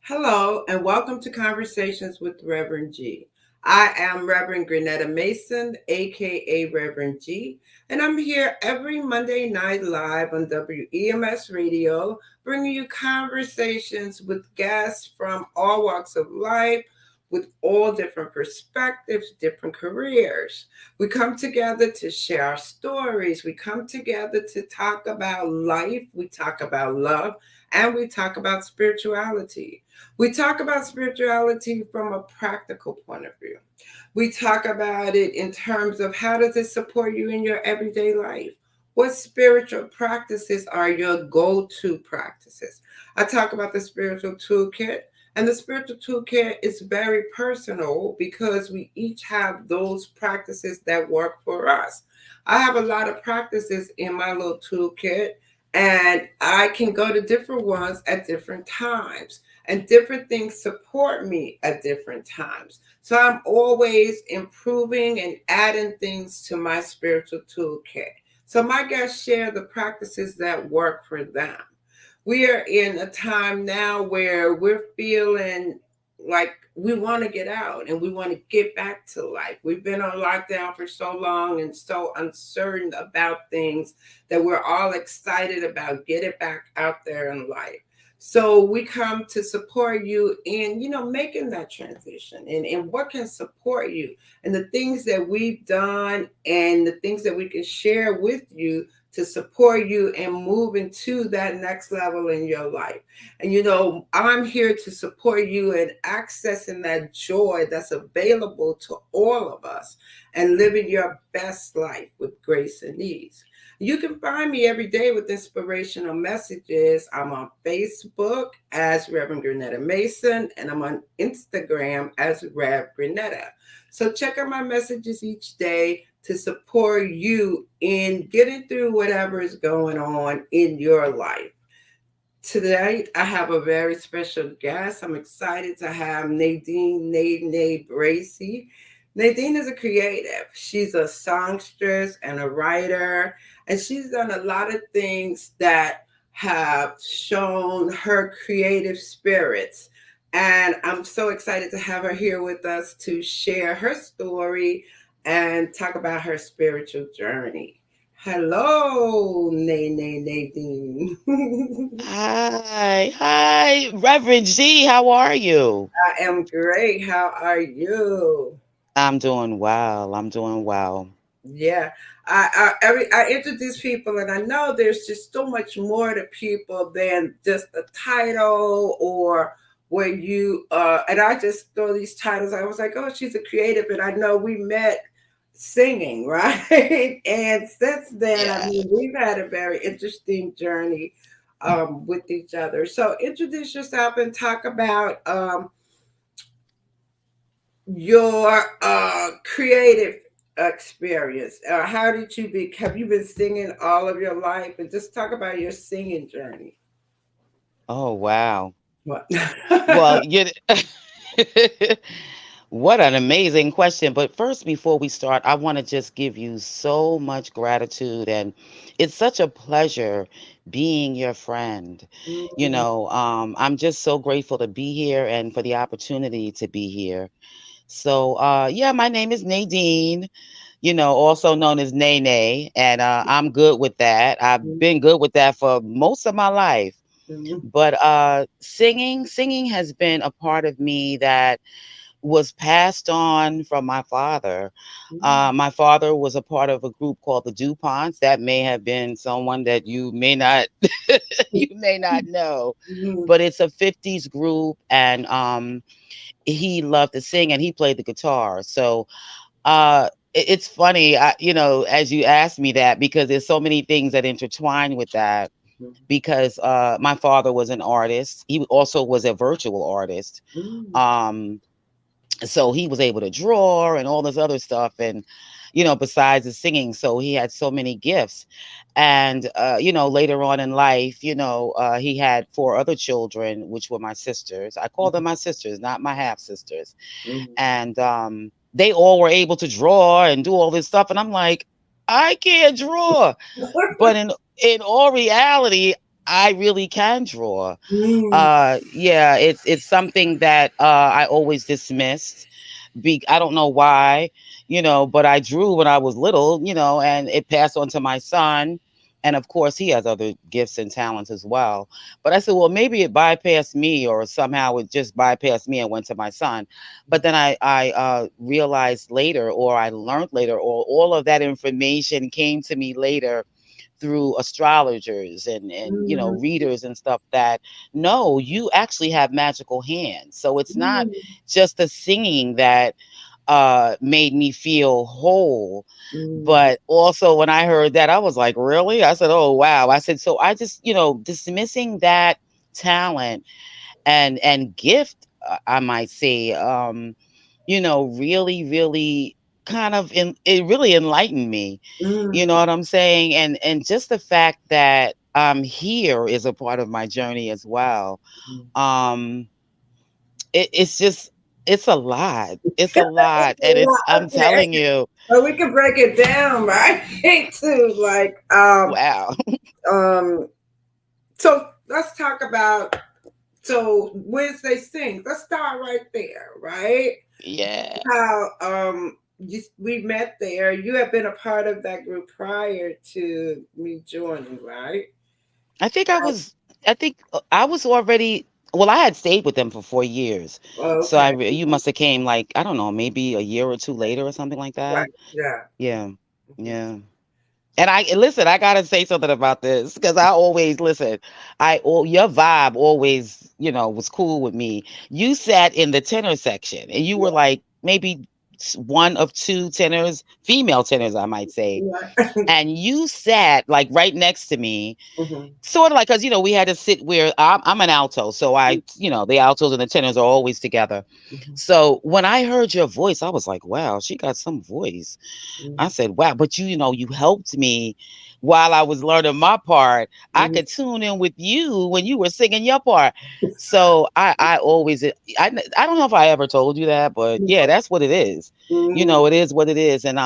Hello, and welcome to Conversations with Reverend G. I am Reverend Grenetta Mason, aka Reverend G, and I'm here every Monday night live on WEMS Radio, bringing you conversations with guests from all walks of life, with all different perspectives, different careers. We come together to share our stories. We come together to talk about life. We talk about love, and we talk about spirituality. We talk about spirituality from a practical point of view. We talk about it in terms of how does it support you in your everyday life? What spiritual practices are your go-to practices? I talk about the spiritual toolkit, and the spiritual toolkit is very personal because we each have those practices that work for us. I have a lot of practices in my little toolkit, and I can go to different ones at different times, and different things support me at different times. So I'm always improving and adding things to my spiritual toolkit. So my guests share the practices that work for them. We are in a time now where we're feeling like we want to get out and we want to get back to life. We've been on lockdown for so long and so uncertain about things that we're all excited about getting back out there in life. So we come to support you in, making that transition and what can support you and the things that we've done and the things that we can share with you to support you and move into that next level in your life. And I'm here to support you in accessing that joy that's available to all of us and living your best life with grace and ease. You can find me every day with inspirational messages. I'm on Facebook as Reverend Grenetta Mason, and I'm on Instagram as Rev Grenetta. So check out my messages each day to support you in getting through whatever is going on in your life. Today, I have a very special guest. I'm excited to have Nadine Nade Bracy. Nadine is a creative. She's a songstress and a writer, and she's done a lot of things that have shown her creative spirits. And I'm so excited to have her here with us to share her story and talk about her spiritual journey. Hello, Nadine. Hi, Reverend G. How are you? I am great. How are you? I'm doing well. I'm doing well. Yeah, I introduce people, and I know there's just so much more to people than just a title or where you. And I just throw these titles. I was like, oh, she's a creative, and I know we met singing, right? And since then, I Yeah. mean, we've had a very interesting journey with each other. So introduce yourself and talk about your creative experience. How did you be? Have you been singing all of your life? And just talk about your singing journey. Oh, wow. What? Well, what an amazing question. But first, before we start, I want to just give you so much gratitude. And it's such a pleasure being your friend. Mhm. I'm just so grateful to be here and for the opportunity to be here. So, yeah, my name is Nadine, also known as Nene, and I'm good with that. I've been good with that for most of my life. Mhm. But singing has been a part of me that was passed on from my father. My father was a part of a group called the DuPonts. That may have been someone that you may not you may not know, Mhm. but it's a 50s group, and he loved to sing and he played the guitar. So it's funny, as you asked me that, because there's so many things that intertwine with that. Because my father was an artist, he also was a virtual artist. Mhm. Um, so he was able to draw and all this other stuff, and besides the singing, so he had so many gifts. And later on in life, he had four other children, which were my sisters. I call them my sisters, not my half sisters. Mhm. And they all were able to draw and do all this stuff, and I'm like, I can't draw. But in all reality, I really can draw. Mm, Yeah, it's something that I always dismissed. I don't know why, but I drew when I was little, and it passed on to my son. And of course, he has other gifts and talents as well. But I said, well, maybe it bypassed me, or somehow it just bypassed me and went to my son. But then I realized later, or I learned later, or all of that information came to me later through astrologers and mm, readers and stuff, that no, you actually have magical hands. So it's not mm, just the singing that made me feel whole. mm, But also when I heard that, I was like, really? I said, oh wow. I said, so I just, dismissing that talent and gift, I might say, really, really kind of it really enlightened me. You know mm, what I'm saying? And just the fact that I'm here is a part of my journey as well. mm. Um, it's just, it's a lot. It's a It's lot, a and lot. I'm Okay. telling you, So we can break it down, right? To like wow. um so let's talk about so Wednesday sings. Let's start right there, right? Yeah. How we met there. You have been a part of that group prior to me joining, right? I think I was I think I was already, well, I had stayed with them for 4 years. So Okay. you must have came, like, I don't know, maybe a year or two later or something like Right. that. Yeah. Yeah. Mhm. Yeah. And I listen, I gotta say something about this, because I always listen. Your vibe always, was cool with me. You sat in the tenor section, and you were like maybe one of two tenors, female tenors, I might say, Yeah. and you sat like right next to me, Mhm. sort of like, because we had to sit where I'm an alto, so the altos and the tenors are always together. Mhm. So when I heard your voice, I was like, wow, she got some voice. I Mhm. said, wow, but you helped me while I was learning my part. I Mhm. could tune in with you when you were singing your part. So I always, I don't know if I ever told you that, but yeah, that's what it is. Mhm. It is what it is. And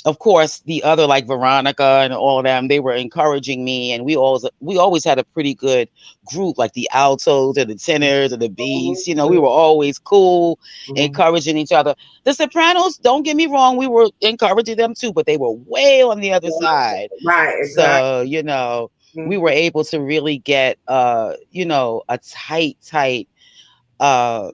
of course, the other, like Veronica and all of them, they were encouraging me, and we always had a pretty good group, like the altos and the tenors and the bass. We were always cool, Mhm. encouraging each other. The sopranos, don't get me wrong, we were encouraging them too, but they were way on the other side. Right. Exactly. So, we were Mhm. able to really get a tight uh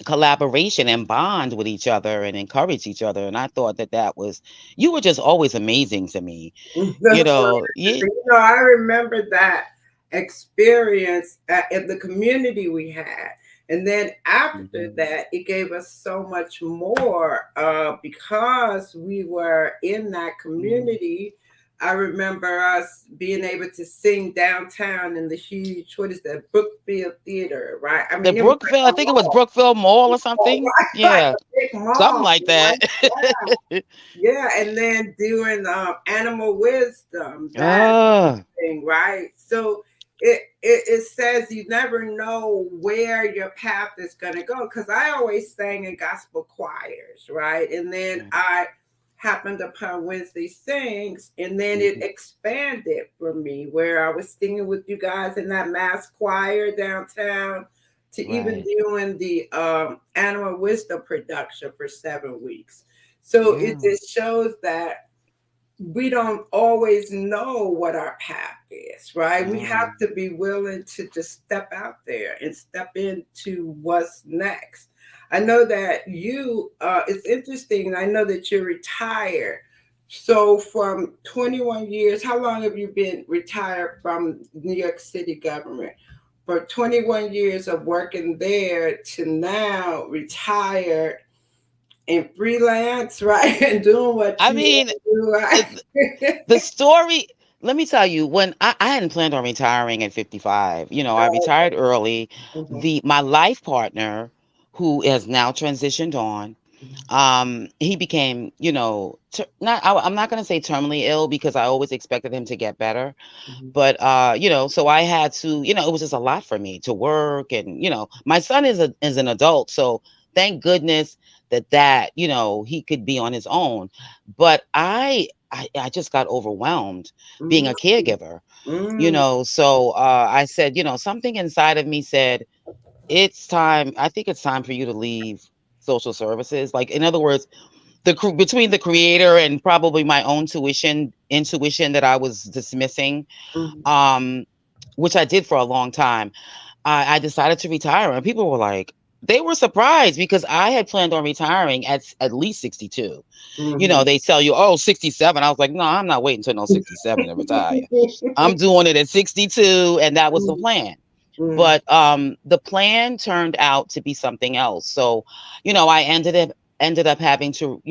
collaboration and bond with each other and encourage each other. And I thought that was, you were just always amazing to me. That's what Yeah. I remember that experience in the community we had. And then after Mhm. that, it gave us so much more because we were in that Mhm. community. I remember us being able to sing downtown in the huge, what is that, Brookfield Theater, right? I The mean, it was Brookville, I like a think it was mall, Brookville Mall or something. like Yeah. a big Something mall, like right? that. Yeah, and then doing animal wisdom, that Oh. thing, right? So it says you never know where your path is gonna go. Cause I always sang in gospel choirs, right? And then Mhm. I happened upon Wednesday Sings, and then it Mhm. expanded for me where I was singing with you guys in that mass choir downtown to even Right. doing the animal wisdom production for 7 weeks. So it Yeah. just shows that we don't always know what our path is, right? We have No. to be willing to just step out there and step into what's next. I know that it's interesting. I know that you're retired. So, from 21 years, how long have you been retired from New York City government? For 21 years of working there to now retired and freelance, right? And doing what I you want mean, to do, right? the story, let me tell you, when I hadn't planned on retiring at 55. I retired early. Mhm, My life partner, who has now transitioned on, mhm, he became, I'm not going to say terminally ill, because I always expected him to get better. mhm, But so I had to, it was just a lot for me to work. And my son is an adult, so thank goodness that he could be on his own. But I just got overwhelmed being a Mm, caregiver. mm, So I said, something inside of me said, it's time. I think it's time for you to leave social services. Like, in other words, between the creator and probably my own intuition that I was dismissing, mm, um, which I did for a long time, I decided to retire. And people were like, they were surprised because I had planned on retiring at least 62. mhm. They tell you, oh, 67. I was like, no, I'm not waiting until no 67 to retire. I'm doing it at 62. And that was the Mm, plan. mm, But the plan turned out to be something else. So, I ended up having to,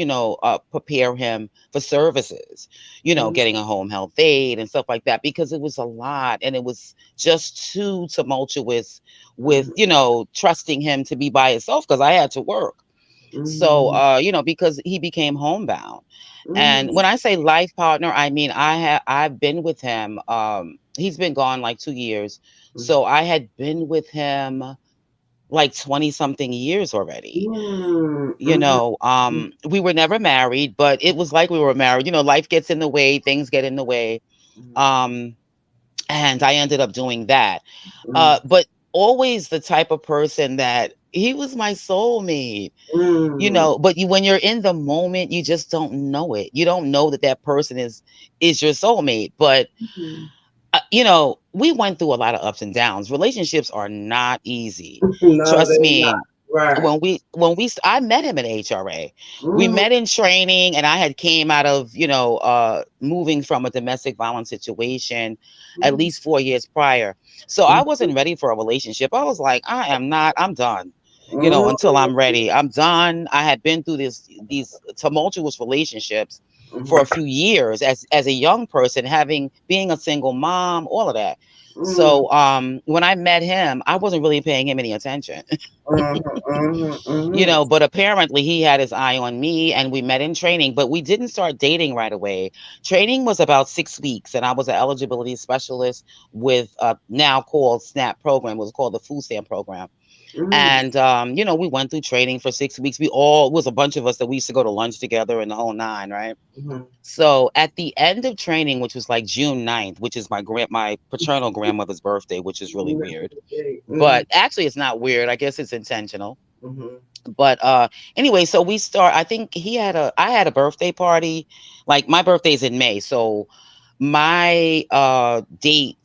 prepare him for services, mm, getting a home health aide and stuff like that, because it was a lot and it was just too tumultuous with, mhm, trusting him to be by himself because I had to work. So, mhm, because he became homebound. And mhm, when I say life partner, I mean I've been with him. He's been gone like 2 years. mhm, So I had been with him like 20 something years already. mm, mhm, We were never married, but it was like we were married. Life gets in the way, things get in the way. mhm, Um, and I ended up doing that. mhm, But always the type of person that he was my soulmate. mm, But when you're in the moment, you just don't know it. You don't know that that person is your soulmate. But mhm. we went through a lot of ups and downs. Relationships are not easy. No, Trust they're not. me. Right. I met him at HRA. We Mhm, met in training, and I had came out of moving from a domestic violence situation at mhm, least 4 years prior. So I mhm, wasn't ready for a relationship. I was like, I am not. I'm done. Until mhm, I'm ready. I'm done. I had been through these tumultuous relationships for a mhm, few years as a young person, having being a single mom, all of that. mhm, So when I met him, I wasn't really paying him any attention. mhm, mhm, mhm, But apparently he had his eye on me, and we met in training, but we didn't start dating right away. Training was about 6 weeks, and I was an eligibility specialist with now called SNAP program. It was called the food stamp program. mhm, And we went through training for 6 weeks. It was a bunch of us that we used to go to lunch together and the whole nine, right? mhm. So at the end of training, which was like June 9th, which is my paternal grandmother's birthday, which is really weird. Mhm, But actually it's not weird. I guess it's intentional. mhm. But anyway, so I think I had a birthday party. Like, my birthday's in May. So my date,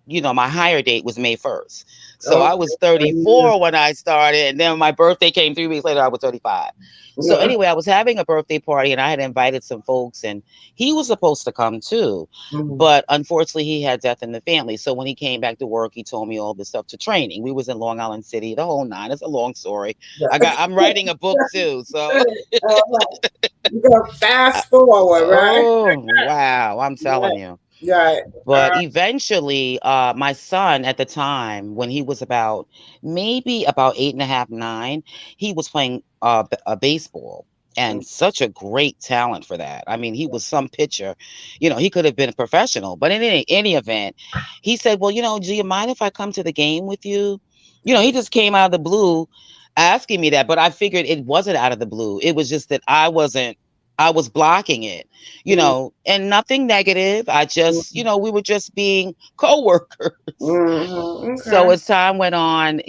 my higher date was May 1st. So I Okay. was Mhm. 34 when I started, and then my birthday came 3 weeks later. I was 35. So Yeah. anyway, I was having a birthday party, and I had invited some folks, and he was supposed to come too. Mhm. But unfortunately, he had death in the family. So when he came back to work, he told me all this stuff to training. We was in Long Island City, the whole nine. It's a long story. Yeah. I'm writing a book too. So Uh-huh. You go fast forward, right? oh wow, I'm Right. telling you. Right. But eventually, my son at the time, when he was maybe about 8.5, 9, he was playing a baseball, and such a great talent for that. I mean, he was some pitcher. He could have been a professional. But in any event, he said, "Well, do you mind if I come to the game with you?" He just came out of the blue asking me that, but I figured it wasn't out of the blue. It was just that I wasn't. I was blocking it, Mm, and nothing negative. I just, mm, we were just being coworkers. mhm. So Okay. as time went on,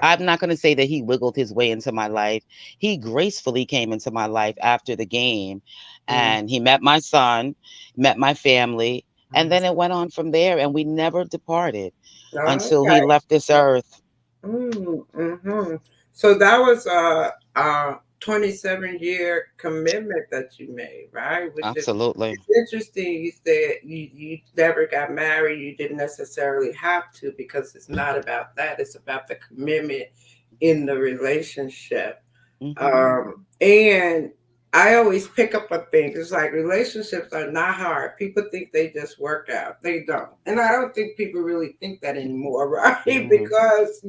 I'm not going to say that he wiggled his way into my life. He gracefully came into my life after the game, Mm. and he met my son, met my family, and then Nice. it went on from there, and we never departed until he Okay. left this earth. Mm-hmm. So that was a 27-year commitment that you made, right? Which is Absolutely. it's interesting. You said you never got married. You didn't necessarily have to because it's not about that. It's about the commitment in the relationship. Hmm. And I always pick up on things. It's like relationships are not hard. People think they just work out. They don't. And I don't think people really think that anymore, right? Hmm. Because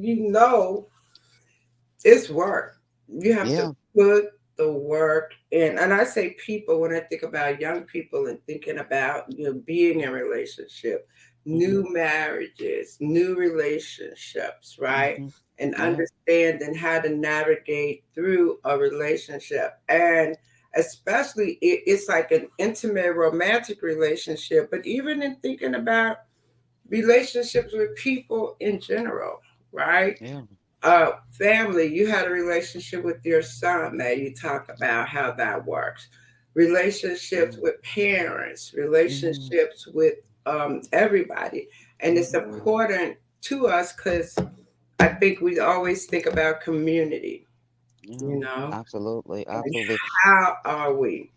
it's work. You have to Yeah. put the work in. And I say people when I think about young people and thinking about being in a relationship. new marriages, new relationships, right? Hmm. And Yeah. understanding how to navigate through a relationship. And especially, it's like an intimate romantic relationship, but even in thinking about relationships with people in general, right? Yeah. Family, you had a relationship with your son that you talk about how that works. Relationships Mm-hmm. with parents, Mm-hmm. relationships with everybody. And it's Mm-hmm. important to us because I think we always think about community, Yeah. you know, Absolutely. and Absolutely. how are we?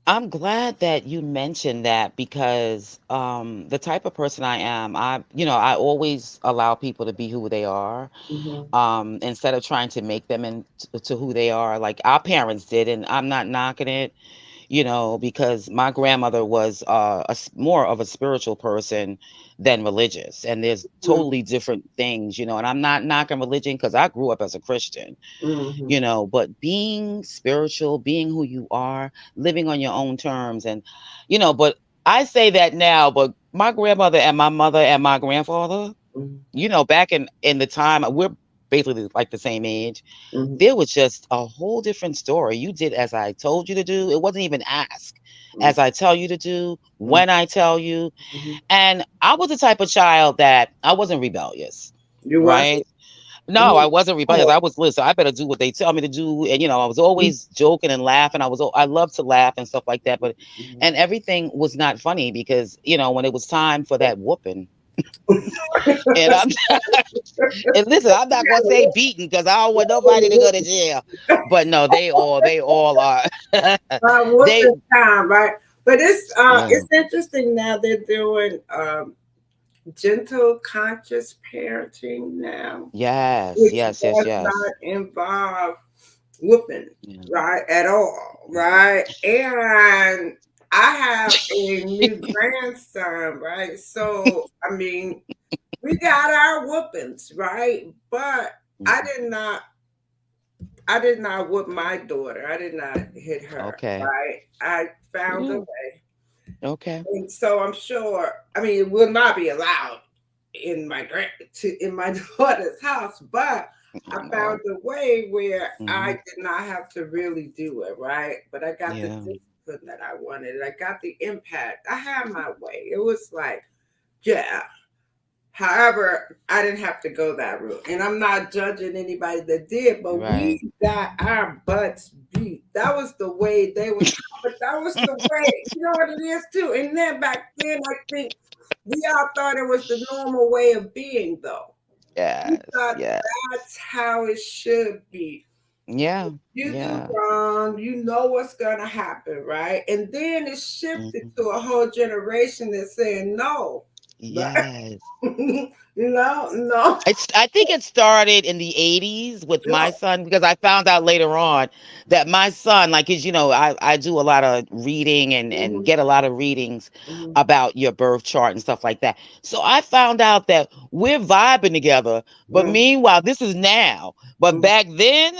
I'm glad that you mentioned that because the type of person I am, I always allow people to be who they are, Hmm. instead of trying to make them into to who they are. Like our parents did, and I'm not knocking it, because my grandmother was more of a spiritual person than religious, and there's totally different things, and I'm not knocking religion because I grew up as a Christian, Hmm. but being spiritual, being who you are, living on your own terms. And, but I say that now, but my grandmother and my mother and my grandfather, Hmm. back in the time, we're basically like the same age. Hmm. There was just a whole different story. You did as I told you to do. It wasn't even ask. As I tell you to do, when I tell you. Hmm. And I was the type of child that I wasn't rebellious, You wasn't. right? No, I You wasn't rebellious. oh, I was, listen, I better do what they tell me to do. And, I was mhm, always joking and laughing. I love to laugh and stuff like that. mhm. And everything was not funny because, when it was time for that whooping, and I'm, and listen, I'm not going to say beaten because I don't want nobody to go to jail. But no, they all are. They, Whooping time, right? But yeah, it's interesting now they're doing gentle conscious parenting now, yes, which yes, yes, does yes. not involve whooping, Yeah. right, at all, right? And I have a new grandson, right? So I mean, we got our whoopings, right? But I Mhm. did not I did not whip my daughter. I did not hit her, Okay. right? I found a Yeah. way. Okay. And so I'm sure, I mean, it will not be allowed in in my daughter's house, but I found No. a way where I Hmm. did not have to really do it, right? But I got the Yeah. discipline that I wanted. I got the impact. I had my way. It was like, yeah. However, I didn't have to go that route. And I'm not judging anybody that did, but Right. we got our butts beat. That was the way they were taught, but that was the way, you know what it is too. And then back then, I think we all thought it was the normal way of being, though. We Yes. thought Yes. that's how it should be. Yeah. You do Yeah. wrong, you know what's gonna happen, right? And then it shifted Hmm. to a whole generation that's saying no, right? Yes. No, no. I think it started in the 80s with my son because I found out later on that my son, like, 'cause, I do a lot of reading and Mhm, get a lot of readings mhm, about your birth chart and stuff like that. So I found out that we're vibing together, but mhm, meanwhile, this is now. But mhm, back then,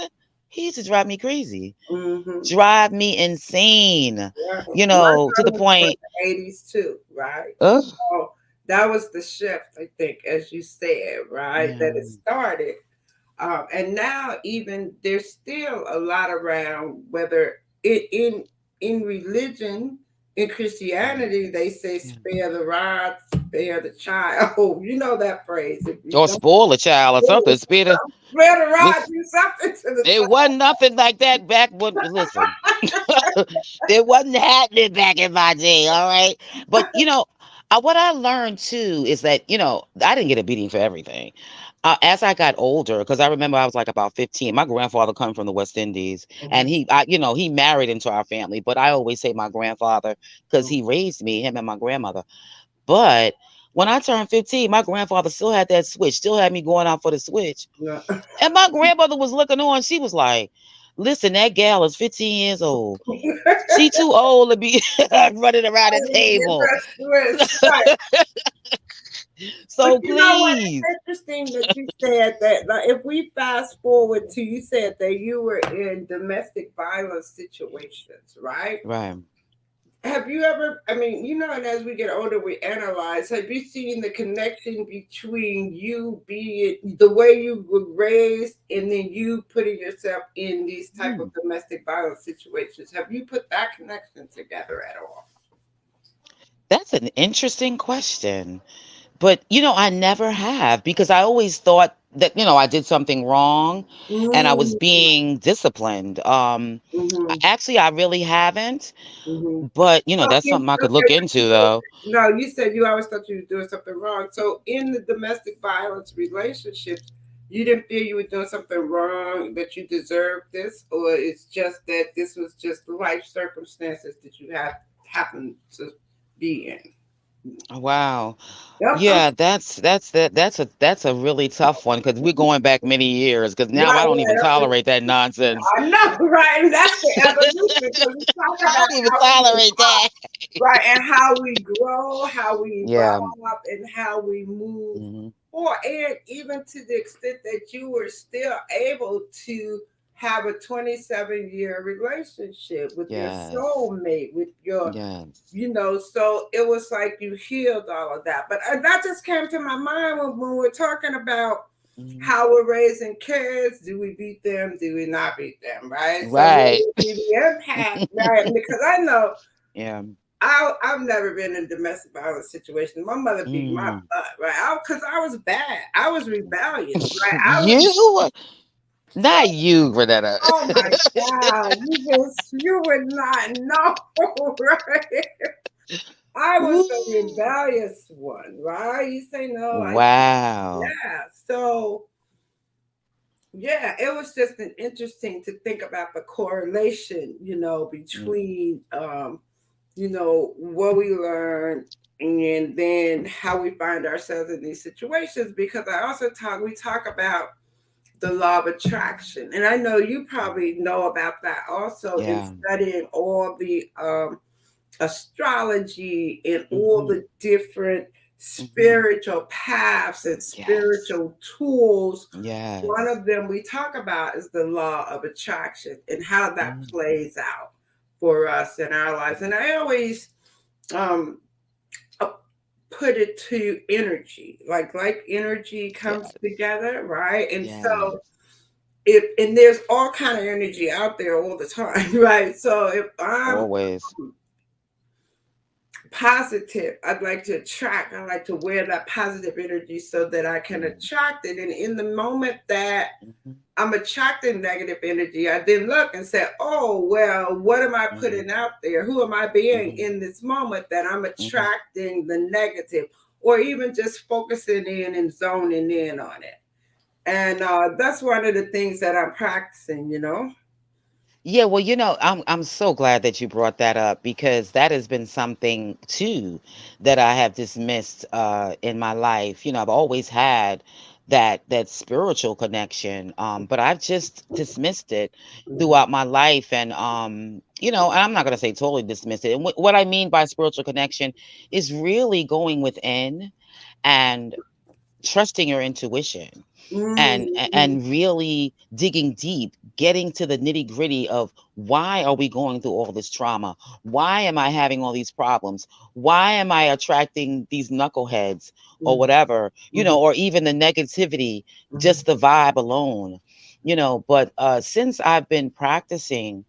he used to drive me crazy, mhm. drive me insane, Yeah. My to the daughter was born point. in the 80s too, right? Ugh, So that was the shift, I think, as you said, right? yeah, That it started. And now even there's still a lot around, whether in religion, in yeah, Christianity, they say yeah. spare the rod, spare the child. You know that phrase. If you Or don't spoil a child or something. Speed. spare the rod, Listen, do something to the it wasn't nothing like that back when. Listen, it wasn't happening back in my day. All right, but what I learned too is that I didn't get a beating for everything. As I got older, because I remember I was like about 15. My grandfather come from the West Indies, and child. he married into our family. But I always say my grandfather because Mhm, he raised me, him and my grandmother. But when I turned 15, my grandfather still had that switch, still had me going out for the switch. mhm. And my grandmother was looking on. She was like, listen, that gal is 15 years old. She too old to be running around the Get table. that switch. Right. But So you know what? please. It's interesting that you said that. Like, if we fast forward to you said that you were in domestic violence situations, right? Right. have you ever, I mean, and as we get older, we analyze. Have you seen the connection between you being the way you were raised and then you putting yourself in these type of Hmm. domestic violence situations? Have you put that connection together at all? That's an interesting question. But, I never have because I always thought that, I did something wrong and I was Mm-hmm. being disciplined. Mm-hmm. Actually, I really haven't, Mm-hmm. but, that's Okay, something I could look okay. into though. No, you said you always thought you were doing something wrong. So in the domestic violence relationships, you didn't feel you were doing something wrong, that you deserved this, or it's just that this was just life circumstances that you have happened to be in. Wow. Yep. Yeah, that's a really tough one because we're going back many years because now Right, I don't even right. tolerate that nonsense. I know, right? And that's the evolution because we talk I about don't even how we tolerate that. right, and how we grow, how we Yeah. evolve, and how we move Hmm. forward. And even to the extent that you were still able to have a 27-year relationship with your Yes. soulmate, with your, Yes. so it was like you healed all of that. But that just came to my mind when we're talking about Hmm. how we're raising kids. Do we beat them? Do we not beat them? Right. So what Right. would be the impact? Right. Because I know Yeah. I've never been in a domestic violence situation. My mother beat my Mm. butt, right? Because I was bad. I was rebellious, right? I was, You? Not you, Renetta. oh my God, you would not know, right? I was the Ooh. rebellious one, right? You say no, I, Wow. yeah. So, yeah, it was just an interesting to think about the correlation, Mm. between what we learn and then how we find ourselves in these situations, because we talk about the law of attraction, and I know you probably know about that also in Yeah. studying all the astrology and all Hmm. the different Hmm. spiritual paths and Yes. spiritual tools. One Yes. of them we talk about is the law of attraction and how that Mhm. plays out for us in our lives. And I always um, uh, put it to energy, like energy comes Yes. together, right? And Yes. so if and there's all kind of energy out there all the time, right? So if I'm Always. positive, I'd like to attract. I like to wear that positive energy so that I can Mm. attract it. And in the moment that Mhm. I'm attracting negative energy, I then look and say, oh, well, what am I Mhm. putting out there? Who am I being Mhm. in this moment that I'm Mhm. attracting the negative, or even just focusing in and zoning in on it? And that's one of the things that I'm practicing. Yeah, well, I'm so glad that you brought that up because that has been something too that I have dismissed in my life. I've always had that spiritual connection, but I've just dismissed it Mhm. throughout my life, and and I'm not gonna say totally dismiss it. And what I mean by spiritual connection is really going within and trusting your intuition Mhm. and really digging deep, getting to the nitty-gritty of why are we going through all this trauma? Why am I having all these problems? Why am I attracting these knuckleheads or Mhm. whatever, Mhm. or even the negativity, Mhm. just the vibe alone, but since I've been practicing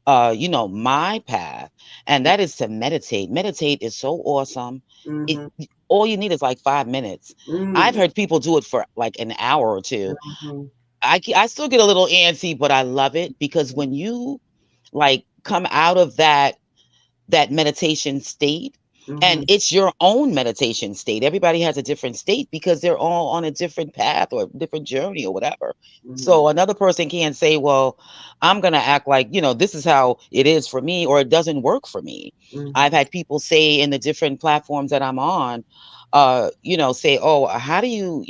my path, and that is to meditate. Meditate is so awesome. It Mhm. all you need is like 5 minutes. I've Mhm. heard people do it for like an hour or two. Mhm. I still get a little antsy, but I love it because when you like come out of that meditation state, and Mhm. it's your own meditation state. Everybody has a different state because they're all on a different path or different journey or whatever. Mhm. So another person can't say, well, I'm going to act like, this is how it is for me or it doesn't work for me. I've Mhm. had people say in the different platforms that I'm on, say, oh, how do you,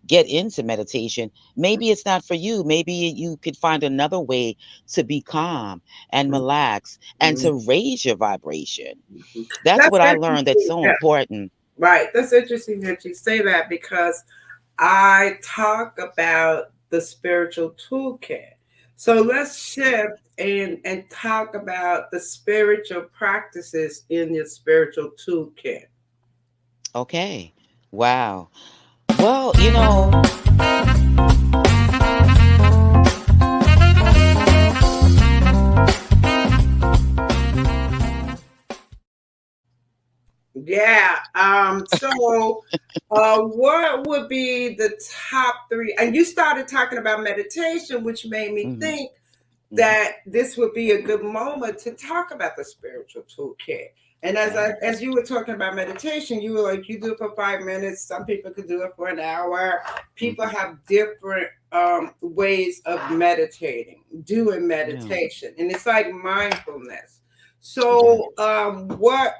get into meditation? Maybe it's not for you. Maybe you could find another way to be calm and Mhm. relax and Mhm. to raise your vibration. That's That's what I learned that's interesting. so Yeah, important. right. That's interesting that you say that because I talk about the spiritual toolkit. So let's shift and talk about the spiritual practices in your spiritual toolkit. Okay. Wow. Well, you know, Yeah. What would be the top three? And you started talking about meditation, which made me hmm think hmm that this would be a good moment to talk about the spiritual toolkit. And yeah. as you were talking about meditation, you were like, you do it for 5 minutes. Some people could do it for an hour. People hmm have different ways of meditating, doing Yeah. meditation, and it's like mindfulness. Okay. So, what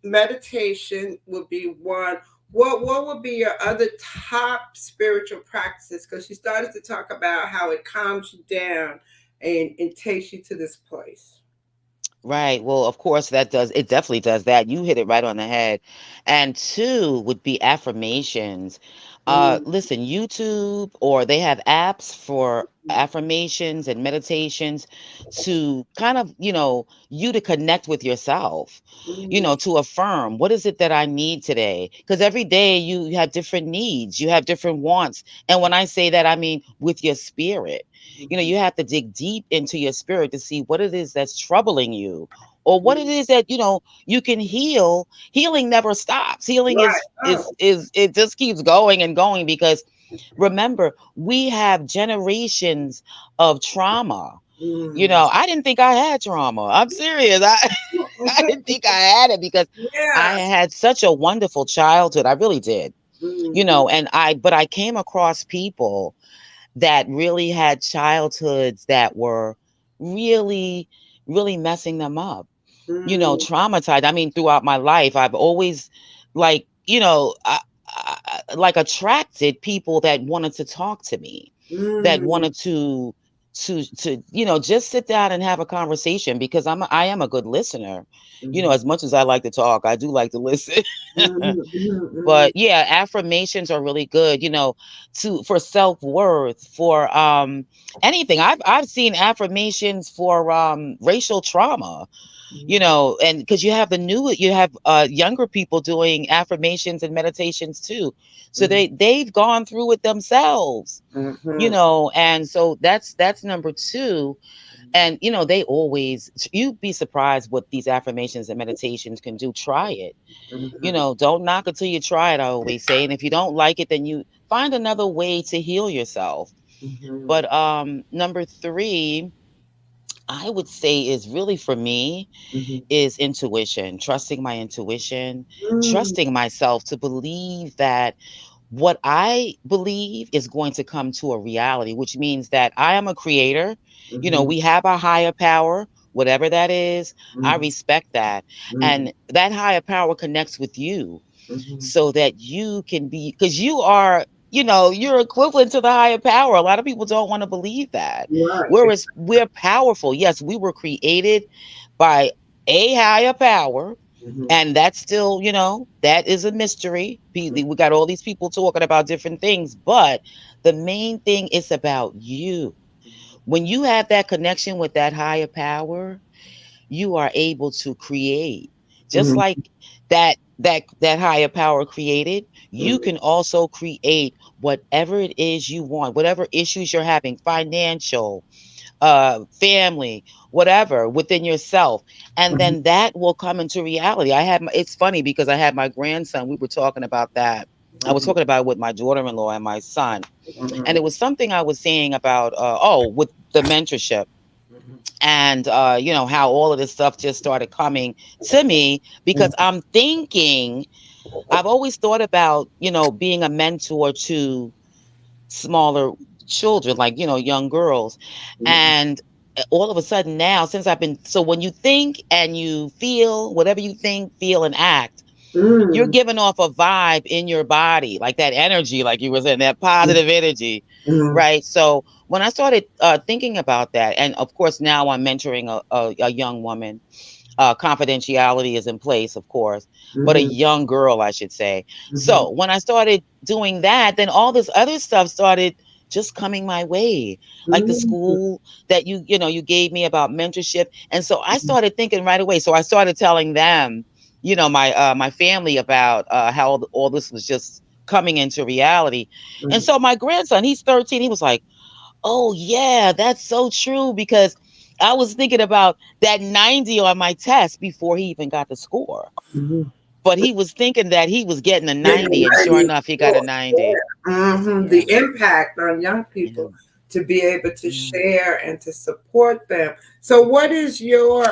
meditation would be one. What would be your other top spiritual practices? Because you started to talk about how it calms you down and takes you to this place. Right. Well, of course, that does, it definitely does that. You hit it right on the head. And two would be affirmations. Mm, Listen, YouTube, or they have apps for affirmations and meditations to kind of, you to connect with yourself, mm, to affirm what is it that I need today? Because every day you have different needs, you have different wants. And when I say that, I mean with your spirit. mhm, You have to dig deep into your spirit to see what it is that's troubling you, or what it mm. is that you can heal. Healing never stops. Healing Right. Oh. is it just keeps going and going, because remember, we have generations of trauma. Mm. I didn't think I had trauma. I'm serious. I didn't think I had it, because I Yeah. had such a wonderful childhood. I really did. Mm-hmm. But I came across people that really had childhoods that were really, really messing them up, Mm, traumatized. I mean, throughout my life, I've always, like, like, attracted people that wanted to talk to me, that mm, wanted to just sit down and have a conversation, because I am a good listener. mhm, As much as I like to talk, I do like to listen. mhm, mhm, mhm, But yeah, affirmations are really good, for self-worth, for anything. I've seen affirmations for racial trauma, mhm, and because you have younger people doing affirmations and meditations too. So mhm, they've gone through it themselves, mhm, and so that's number two. And they always, you'd be surprised what these affirmations and meditations can do. Try it. mhm, Don't knock it till you try it, I always say. And if you don't like it, then you find another way to heal yourself. mhm, But number three, I would say, is really for me, mhm, is intuition, trusting my intuition, mm, trusting myself to believe that what I believe is going to come to a reality, which means that I am a creator. mhm, We have a higher power, whatever that is. I mhm, respect that. mhm, And that higher power connects with you, mhm. so that you can be, because you're equivalent to the higher power. A lot of people don't want to believe that. Right. We're powerful. Yes, we were created by a higher power. Mhm, And that's still, that is a mystery. We got all these people talking about different things, but the main thing is about you. When you have that connection with that higher power, you are able to create, just mhm, like that higher power created. You mhm, can also create whatever it is you want, whatever issues you're having, financial, family, whatever, within yourself. And mhm, then that will come into reality. It's funny, because I had my grandson, we were talking about that. I was mhm, talking about it with my daughter-in-law and my son. And mhm, it was something I was saying about, with the mentorship, mhm, and how all of this stuff just started coming to me, because I'm thinking, I've always thought about, being a mentor to smaller children, like, young girls. mhm, And all of a sudden now, since I've been, so when you think and you feel, whatever you think, feel, and act, you're mhm, giving off a vibe in your body, like that energy, like you were saying, that positive energy, mhm, right? So when I started thinking about that, and of course now I'm mentoring a young woman, confidentiality is in place, of course, but a mhm, young girl, I should say. mhm, So when I started doing that, then all this other stuff started, just coming my way, like the Mm-hmm. school that you gave me about mentorship. And so I started thinking right away. So I started telling them, my family about how all this was just coming into reality. And so my grandson, he's 13, he was like, oh yeah, that's so true, because I was thinking about that 90 on my test before he even got the score. Mm-hmm. But he was thinking that he was getting a Getting 90, and sure 90, enough, he got a sure, 90. yeah. Hmm. Yeah. The impact on young Yeah. people to be able to Yeah. share and to support them. So, what is your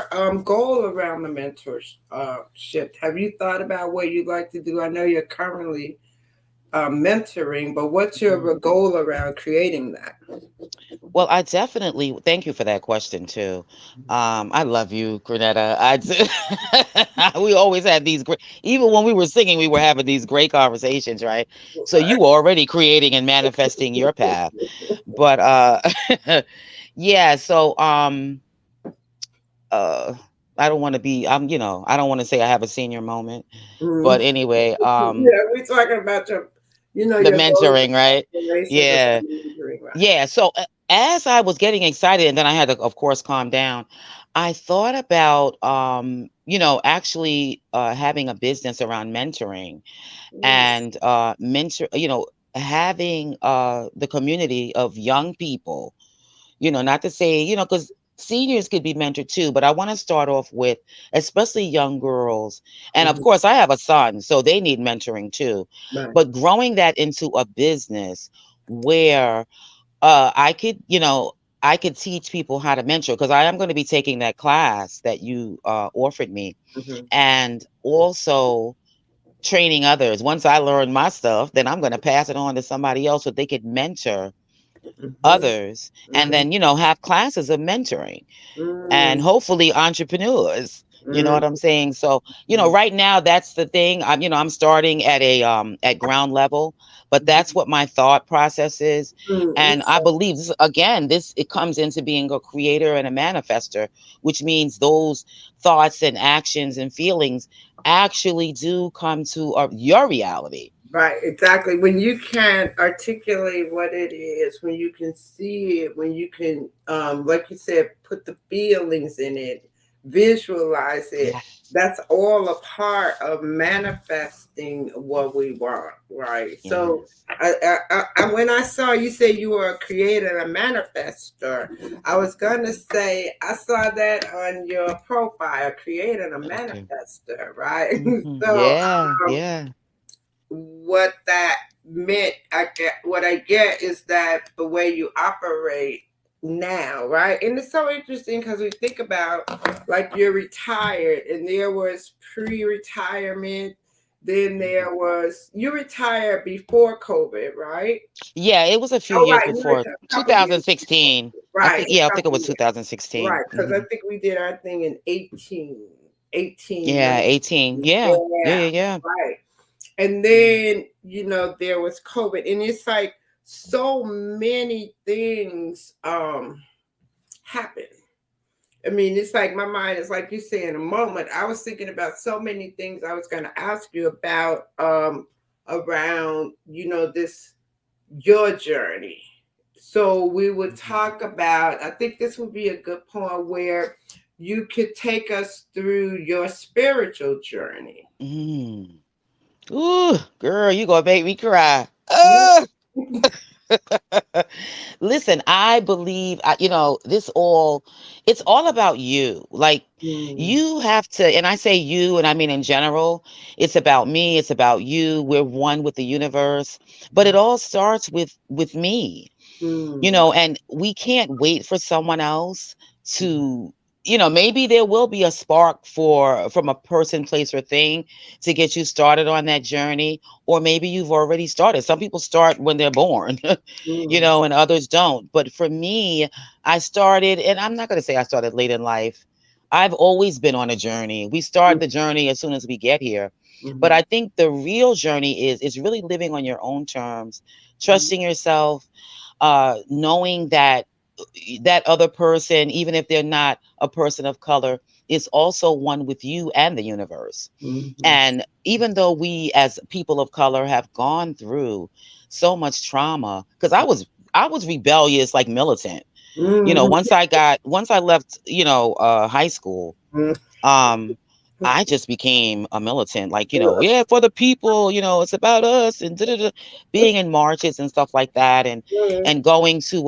goal around the mentorship? Have you thought about what you'd like to do? I know you're currently mentoring, but what's Mhm. your goal around creating that? Well, I definitely thank you for that question too. I love you, Grenetta. We always had these great, even when we were singing, we were having these great conversations, right? So you were already creating and manifesting your path. But yeah, so uh I don't want to be I don't want to say I have a senior moment, Mhm. but anyway, Yeah, we're talking about the your goals mentoring, and right? aspirations Yeah. around mentoring, right? Yeah, so as I was getting excited, and then I had to, of course, calm down, I thought about, actually having a business around mentoring, Mm, and having the community of young people, not to say, because seniors could be mentored too, but I want to start off with especially young girls. And of mhm, course, I have a son, so they need mentoring too. right. But growing that into a business where I could, I could teach people how to mentor, because I am going to be taking that class that you offered me, Mhm, and also training others. Once I learn my stuff, then I'm going to pass it on to somebody else so they could mentor mhm, others, and mhm, then, have classes of mentoring mm, and hopefully entrepreneurs. You know mm, what I'm saying? So, mhm, right now that's the thing. I'm starting at a at ground level, but that's mhm, what my thought process is. And I okay. believe this again, this it comes into being a creator and a manifester, which means those thoughts and actions and feelings actually do come to your reality. Right, exactly. When you can articulate what it is, when you can see it, when you can, like you said, put the feelings in it, visualize it, Yes. that's all a part of manifesting what we want, right? So, Yes. when I saw you say you were a creator and a manifester, I was going to say, I saw that on your profile, creator and a Okay. manifester, right? So, Yeah. Yeah. what that meant, what I get is that the way you operate now, right? And it's so interesting because we think about, like, you're retired and there was pre-retirement, then Mhm. there was, you retired before COVID, right? Yeah, it was a few Oh, years right, you before retired a couple years before. 2016. Right, I a think it couple was years. 2016. Right, because I think we did our thing in 18, Yeah, 19. 18. Yeah. Yeah, Yeah, yeah, yeah. right. And Yeah. then, there was COVID. And it's like so many things happened. I mean, it's like my mind is like you say in a moment. I was thinking about so many things I was gonna ask you about around, this your journey. So we would Mhm. talk about, I think this would be a good point where you could take us through your spiritual journey. Mm. Ooh, girl, you gonna make me cry. Ah! Listen, I believe, it's all about you. Like, Mm, you have to, and I say you, and I mean in general, it's about me, it's about you. We're one with the universe, but it all starts with me. mm, And we can't wait for someone else to, maybe there will be a spark from a person, place, or thing to get you started on that journey, or maybe you've already started. Some people start when they're born, mm, and others don't. But for me, I started, and I'm not going to say I started late in life. I've always been on a journey. We start mm, the journey as soon as we get here. But mhm, I think the real journey is really living on your own terms, mm, trusting yourself, knowing that that other person, even if they're not a person of color, is also one with you and the universe. mhm, And even though we as people of color have gone through so much trauma, because I was rebellious, like militant. Mhm. Once I left, high school, Mhm. um I just became a militant, like, yeah, for the people, it's about us, and being in marches and stuff like that, and going to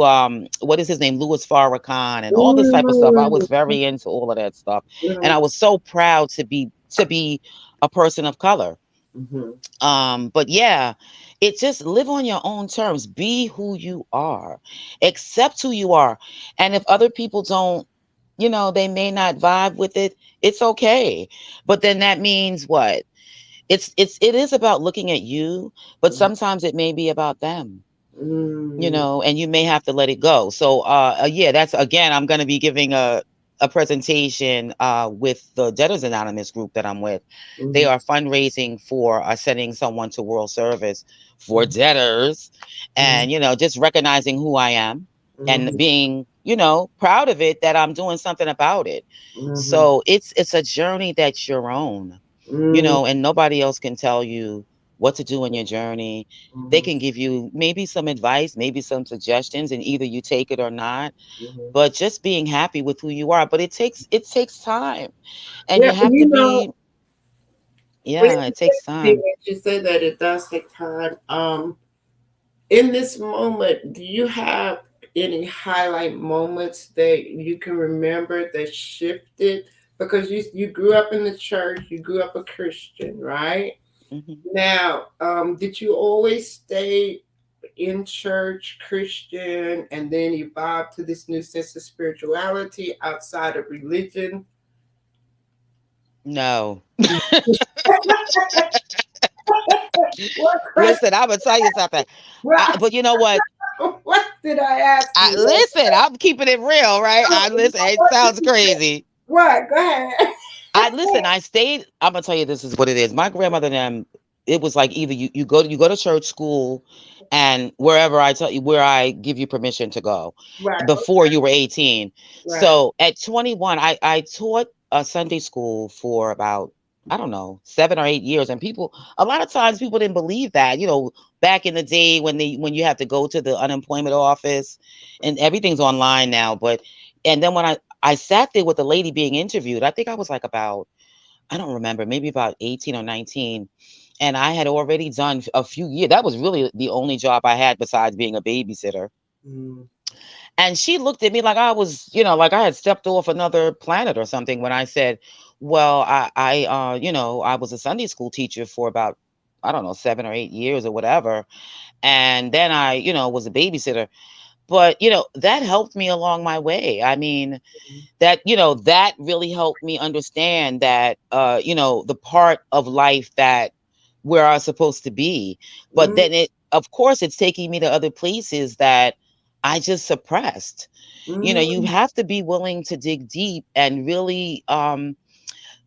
what is his name, Louis Farrakhan, and all this type of stuff. I was very into all of that stuff, and I was so proud to be a person of color. Mhm. But yeah, it just live on your own terms, be who you are, accept who you are. And if other people don't, they may not vibe with it, it's okay. But then that means what? It is about looking at you, but sometimes it may be about them, Mhm. and you may have to let it go. So, yeah, that's, again, I'm going to be giving a presentation with the Debtors Anonymous group that I'm with. They Mhm. are fundraising for sending someone to world service for debtors, and, just recognizing who I am and Mhm. being, proud of it, that I'm doing something about it. Mhm. So it's a journey that's your own, Mhm. and nobody else can tell you what to do in your journey. They Mhm. can give you maybe some advice, maybe some suggestions, and either you take it or not. Mhm. But just being happy with who you are. But it takes time, and Yeah, you have to be. it's Yeah, it takes interesting time. that you say that it does take time. In this moment, do you have any highlight moments that you can remember that shifted? Because you grew up in the church, you grew up a Christian, right? Hmm. Now, did you always stay in church Christian and then evolve to this new sense of spirituality outside of religion? No. What question? Listen, I'm gonna tell you something. But you know what? What did I ask I you? listen. I'm keeping it real, right? I listen. It What did sounds you say? crazy. What? Go ahead. I listen. I stayed. I'm gonna tell you, this is what it is. My grandmother and them. It was like either you go to church, school, and wherever I tell you, where I give you permission to go Right. before you were 18. Right. So at 21, I taught a Sunday school for about, I don't know, 7 or 8 years, and a lot of times people didn't believe that. Back in the day when you have to go to the unemployment office, and everything's online now, but and then when I sat there with the lady being interviewed. I think I was like about, I don't remember, maybe about 18 or 19. And I had already done a few years. That was really the only job I had besides being a babysitter. Mm, And she looked at me like I was, like I had stepped off another planet or something when I said, well, I was a Sunday school teacher for about, I don't know, 7 or 8 years or whatever. And then I, was a babysitter. But, that helped me along my way. I mean, that really helped me understand that the part of life that where I was supposed to be. But mm, then of course it's taking me to other places that I just suppressed. You mm, have to be willing to dig deep and really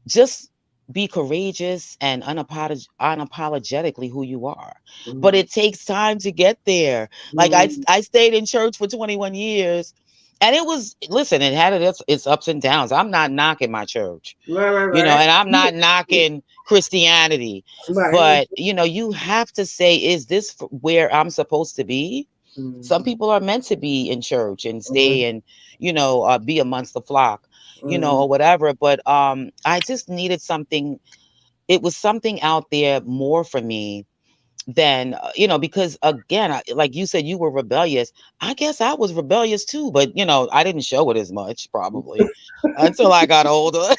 just be courageous and unapologetically who you are. But mm, it takes time to get there. Like mm. I stayed in church for 21 years, and it was, listen, it had its ups and downs. I'm not knocking my church, Right, right, right. and I'm not knocking Christianity, Right. but you have to say, is this where I'm supposed to be? Some Mm, people are meant to be in church and mm, stay and be amongst the flock, mm, or whatever. But I just needed something. It was something out there more for me than because again, like you said, you were rebellious. I guess I was rebellious too, but I didn't show it as much probably until I got older.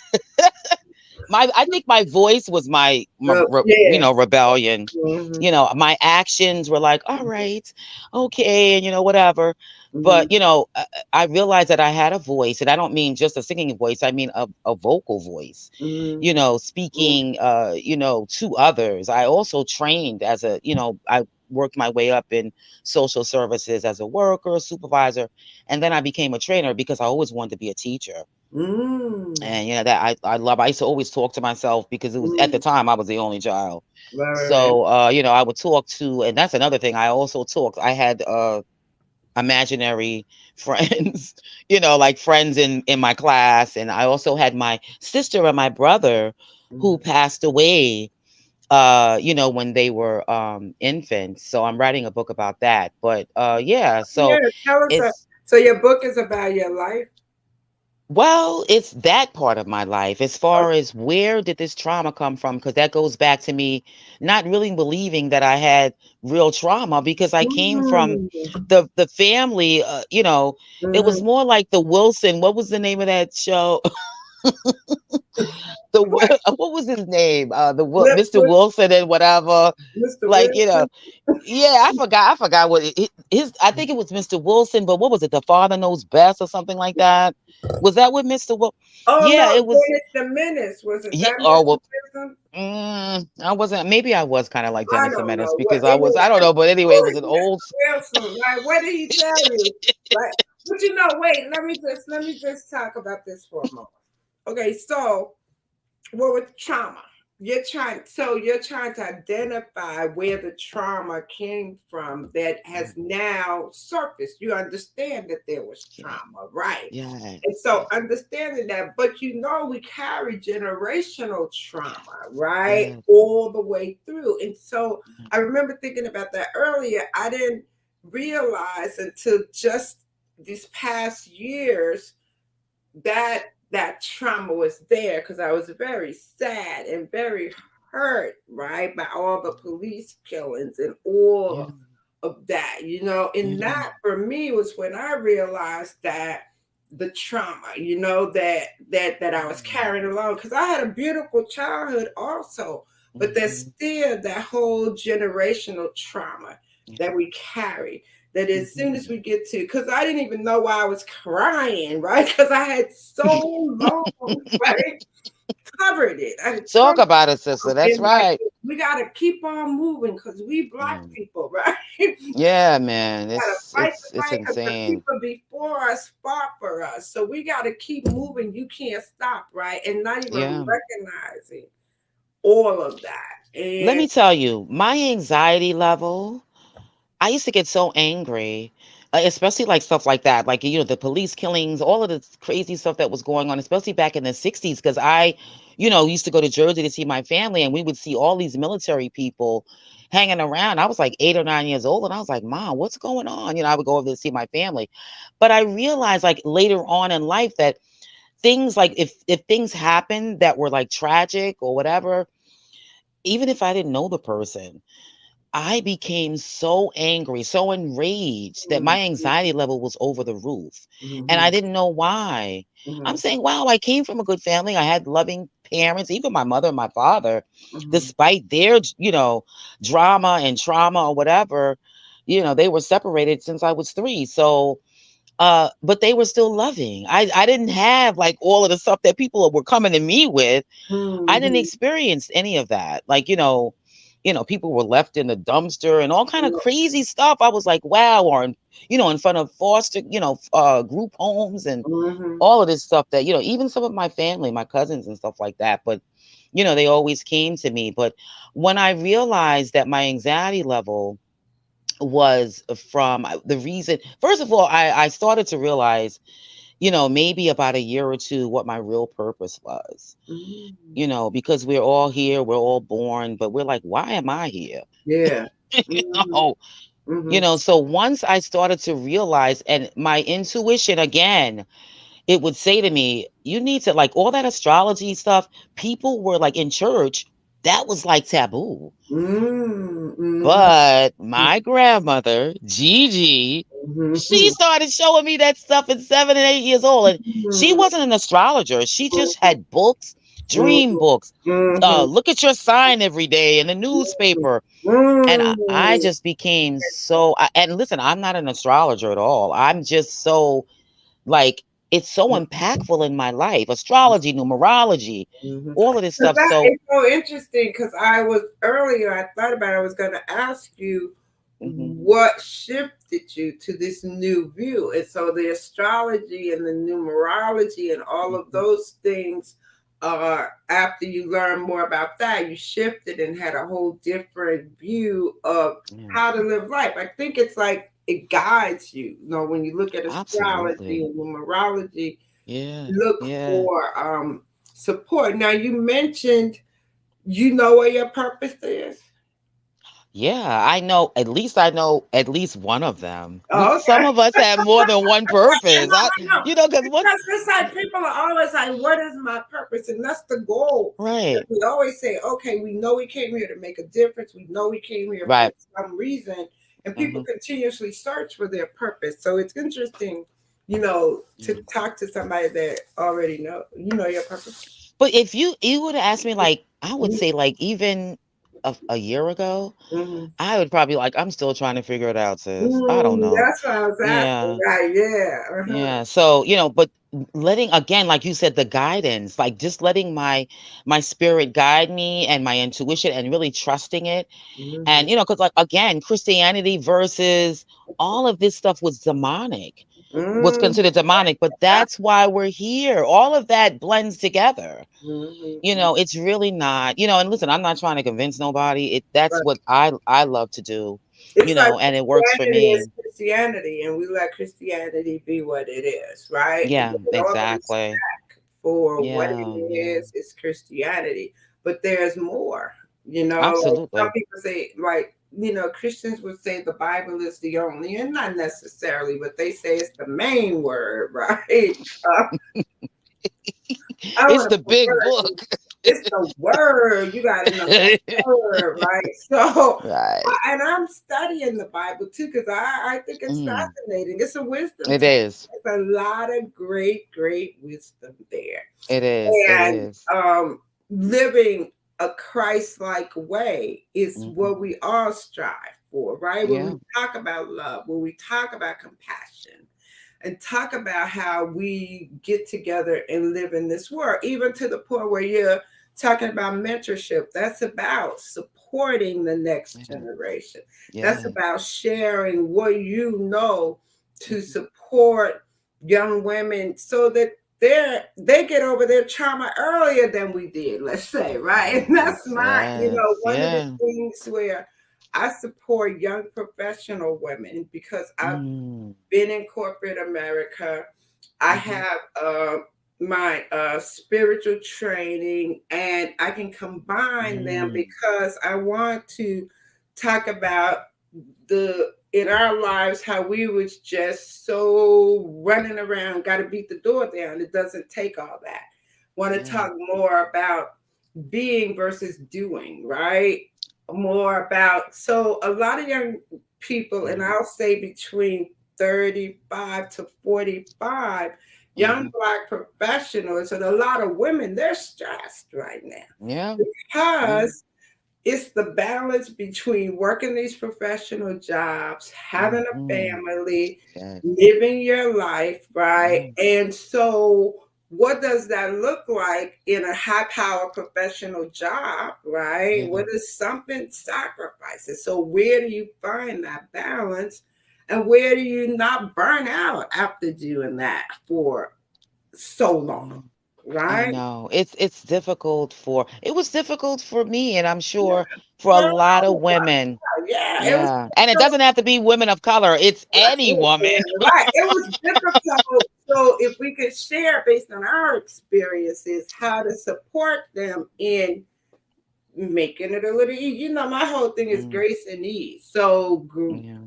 I think my voice was yeah. rebellion. Mm-hmm. My actions were like, all right, okay, and whatever. Mm-hmm. But I realized that I had a voice, and I don't mean just a singing voice. I mean a vocal voice. Mm-hmm. Speaking to others. I also trained as I worked my way up in social services as a worker, supervisor, and then I became a trainer because I always wanted to be a teacher. Mm-hmm. And that I used to always talk to myself because it was, at the Mm. time, I was the only child. Right, right, right. So I would talk to, and that's another thing. I also talked. I had imaginary friends, like friends in my class, and I also had my sister and my brother who Mm-hmm. passed away when they were infants. So I'm writing a book about that. But yeah, Yeah, so tell us. it's So your book is about your life. well, it's that part of my life as Oh, far as where did this trauma come from? Because that goes back to me not really believing that I had real trauma because I came from mm, the family. It was mhm. more like the Wilson. What was the name of that show? What? What was his name? Mr. What? Wilson and whatever. Mr. Like Wilson? yeah, I forgot what his. I think it was Mr. Wilson, but what was it? The Father Knows Best or something like that. Was that what Mr. Wil? Oh no, Yeah, it was. Dennis the Menace. Was it Yeah. that Oh Mr. well. Wilson? I wasn't. Maybe I was kind of like I Dennis the don't Menace know. What because I was. anyway? I don't know, but anyway, it Who was is an old. Mr. Wilson? Right? What did he tell you? Right? But wait. Let me just talk about this for a moment. Okay, so what with trauma? You're trying to identify where the trauma came from that has now surfaced. You understand that there was Yeah. trauma, right? And Yes. so Yes. understanding that, but we carry generational trauma, right? Yes. All the way through. And so I remember thinking about that earlier. I didn't realize until just these past years that that trauma was there because I was very sad and very hurt, right, by all the police killings and Yeah. all of that, and Yeah. that for me was when I realized that the trauma, that I was carrying along because I had a beautiful childhood also, but there's Mhm. still that whole generational trauma Yeah. that we carry that as soon as Mhm. we get to, because I didn't even know why I was crying, right? Because I had so long, right, covered it. I had so Talk about it, sister. That's and like right. we gotta keep on moving because we black Yeah. people, right? We Yeah, man. gotta It's fight the it's it's fight because the insane. people before us fought for us. So we gotta keep moving. You can't stop, right? And not even Yeah. recognizing all of that. Let And me tell you, my anxiety level, I used to get so angry, especially like stuff like that, like the police killings, all of the crazy stuff that was going on, especially back in the '60s, because I used to go to Jersey to see my family, and we would see all these military people hanging around. I was like 8 or 9 years old, and I was like, "Mom, what's going on?" I would go over to see my family, but I realized like later on in life that things like if things happened that were like tragic or whatever, even if I didn't know the person, I became so angry, so enraged that my mhm, anxiety level was over the roof. And I mhm, didn't know why. I'm mhm, saying, wow, I came from a good family. I had loving parents, even my mother and my father, mhm, despite their drama and trauma or whatever, they were separated since I was 3. So, but they were still loving. I didn't have like all of the stuff that people were coming to me with. I didn't mhm, experience any of that. Like, people were left in the dumpster and all kind of crazy stuff. I was like, wow, or in front of foster, group homes and mhm, all of this stuff that, even some of my family, my cousins and stuff like that. But, they always came to me. But when I realized that my anxiety level was from the reason, first of all, I started to realize, maybe about a year or two, what my real purpose was, mhm. because we're all here, we're all born, but we're like, why am I here? Yeah. you Mhm, know, mhm, so once I started to realize, and my intuition again, it would say to me, you need to like all that astrology stuff, people were like in church, that was like taboo. mhm, mhm, But my grandmother, Gigi, she mhm, started showing me that stuff at 7 and 8 years old. And she mhm, wasn't an astrologer. She just had books, dream books. mhm, Look at your sign every day in the newspaper. And I mhm, just became so, and listen, I'm not an astrologer at all. I'm just so like, it's so impactful in my life. Astrology, numerology, mhm. all of this But stuff. that So, is so interesting because I thought about it, I was going to ask you mhm, what shifted you to this new view. And so the astrology and the numerology and all of mhm, those things, after you learn more about that, you shifted and had a whole different view of yeah, how to live life. I think it's like it guides you. When you look at astrology absolutely. and numerology, Yeah, look yeah. for support. Now, you mentioned You know what your purpose is? Yeah, I know at least one of them. We Oh, some okay. of us have more than one I purpose. know, I know. Because what Because it's like people are always like, what is my purpose? And that's the goal. And right. we always say, okay, we know we came here to make a difference. We know we came here for Right. some reason. And people Hmm. continuously search for their purpose. So it's interesting, to talk to somebody that already know your purpose. But if you would have asked me, like, I would Mm-hmm. say, like, even a year ago, Mm-hmm. I would probably like, I'm still trying to figure it out, sis. I don't Mm, know. that's what I was asking. Yeah. Right. Yeah. Uh-huh. Yeah. So, but letting, again, like you said, the guidance, like just letting my spirit guide me and my intuition and really trusting it. Mm-hmm. And, because, like, again, Christianity versus all of this stuff was Mm-hmm. considered demonic, but that's why we're here. All of that blends together. Mm-hmm. It's really not, and listen, I'm not trying to convince nobody. That's what I love to do, It's like and it works for Christianity is me. Christianity, and we let Christianity be what it is, right? And Yeah, give it all the exactly. respect for what it Yeah, yeah. is. It's Christianity, but there's more. Like some Absolutely. people say, like Christians would say the Bible is the only, and not necessarily, but they say it's the main word, right? Uh, I It's want to the big prefer book. it's the word. You got to know the word, right? So, Right. and I'm studying the Bible too because I think it's Mm, fascinating. It's a wisdom it text. is. There's a lot of great, great wisdom there, It is. It and is. living a Christ-like way is Mhm. what we all strive for, right? When we Yeah. talk about love, when we talk about compassion and talk about how we get together and live in this world, even to the point where you're talking about mentorship. That's about supporting the next Yeah. generation. That's Yeah. about sharing what you know to Mhm. support young women so that they get over their trauma earlier than we did, let's say, right? And that's Yes. my, Yes. one of the Yeah. things where I support young professional women because I've Mm. been in corporate America. I Mhm. have my spiritual training, and I can combine them Mm. because I want to talk about the in our lives how we was just so running around, got to beat the door down. It doesn't take all that. Want to Yeah. talk more about being versus doing, right? More about so a lot of young people, and Mhm. I'll say between 35 to 45, young Mhm. Black professionals, and a lot of women, they're stressed right now Yeah. Yeah. because it's the balance between working these professional jobs, having a Mhm. family, Yes. living your life, right? Yeah. And so, what does that look like in a high power professional job, right? Yeah. What is something sacrifices? So, where do you find that balance? And where do you not burn out after doing that for so long, Yeah. I right? know. It was difficult for me, and I'm Yeah, sure for a for a lot lot of of us. women. Yeah, it was Yeah. And it so doesn't have to be women of color. It's right, any woman. right. It was difficult. So if we could share based on our experiences how to support them in making it a little easy. My whole thing is Mm, grace and ease. So yeah.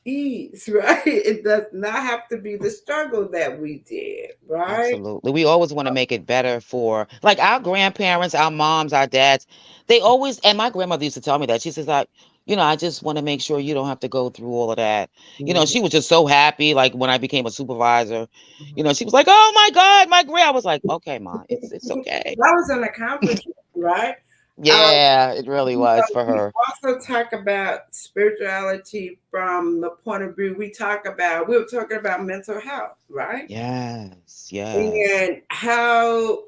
ease, right? It does not have to be the struggle that we did, right? Absolutely. We always want to make it better for like our grandparents, our moms, our dads. They always, and my grandmother used to tell me that. She says like, I just want to make sure you don't have to go through all of that. Mhm, She was just so happy like when I became a supervisor. mhm. She was like, "Oh my God, my grand." I was like, "Okay, ma, it's okay." That was an accomplishment, right? Um, Yeah, it really was for We her. also talk about spirituality from the point of view we were talking about mental health, right? Yes, yes. And how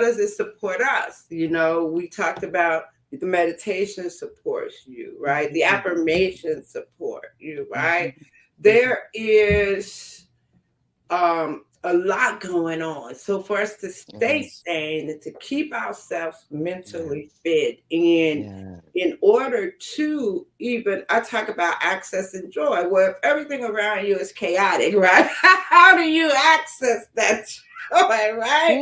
does it support us? We talked about the meditation supports you, right? The Mhm, affirmation support you, right? mhm, mhm, There is a lot going on. So for us to It stay is. sane and to keep ourselves mentally Yes. fit, and Yes. in order to even, I talk about access and joy. Well, if everything around you is chaotic, right? How do you access that joy, right?